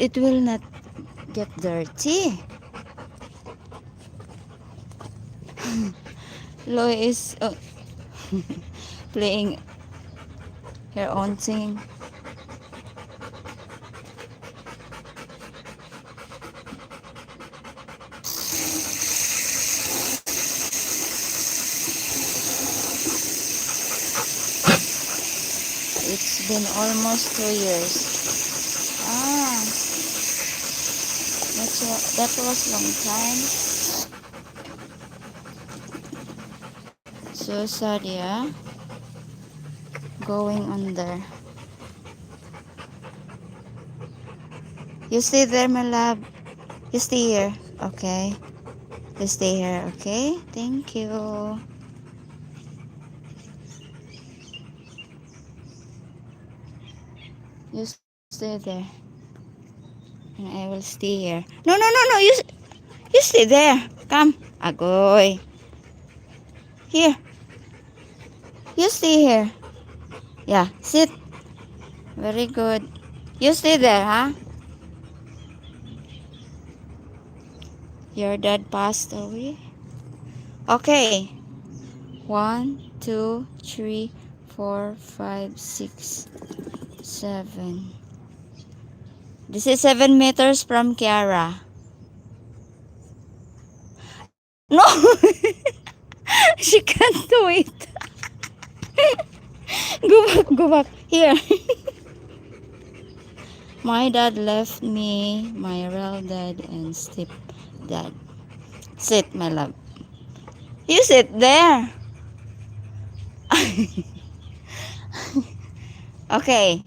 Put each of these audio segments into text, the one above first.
it will not get dirty. Loy is playing her own thing. It's been almost 2 years. Ah, that was long time. So sad, yeah. Going on there. You stay there, my love. You stay here, okay? You stay here, okay? Thank you. You stay there. And I will stay here. No, no, no, no. You stay there. Come. Agoy. Here. You stay here. Yeah, sit. Very good. You stay there, huh? Your dad passed away. Okay. 1, 2, 3, 4, 5, 6, 7. This is 7 meters from Kiara. No! She can't do it. Go back. Here. My dad left me, my real dad and stepdad. Sit, my love. You sit there. Okay.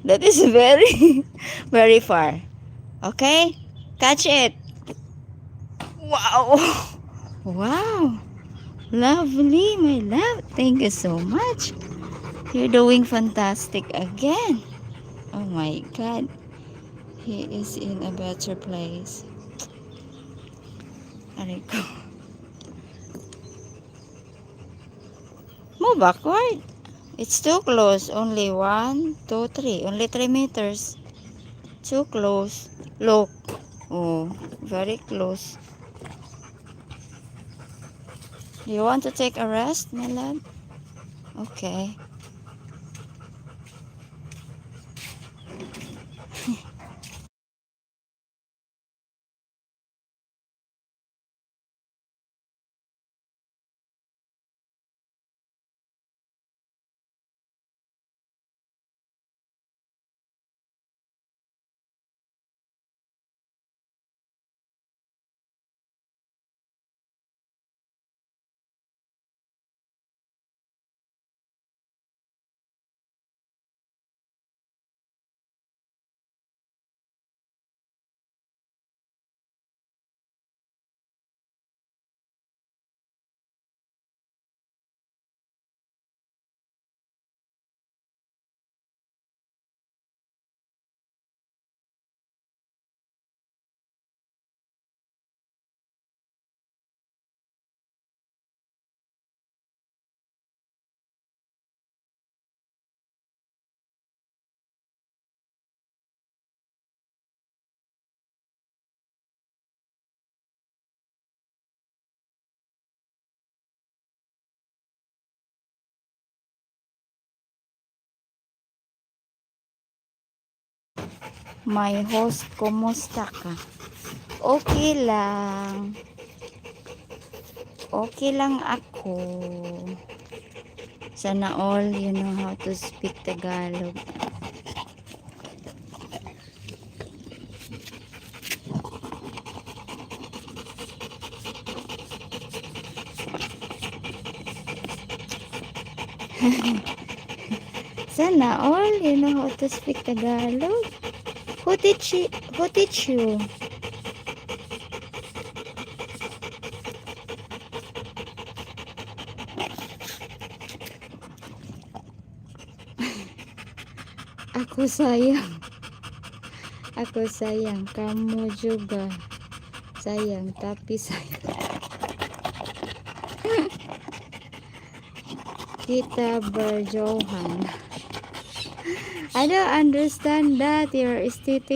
That is very, very far. Okay? Catch it. Wow. Wow. Lovely, my love. Thank you so much. You're doing fantastic again. Oh my God. He is in a better place. Aray ko. Move backward. It's too close. Only 1, 2, 3. Only 3 meters. Too close. Look. Oh, very close. Do you want to take a rest, my love? Okay. My host, kumusta ka? Okay lang. Okay lang ako. Sana all you know how to speak Tagalog. Sana all you know how to speak Tagalog. Who teach you? Who teach you? Ako sayang. Ako sayang. Kamu juga sayang. Tapi sayang. Kita berjauhan. I don't understand that you're stating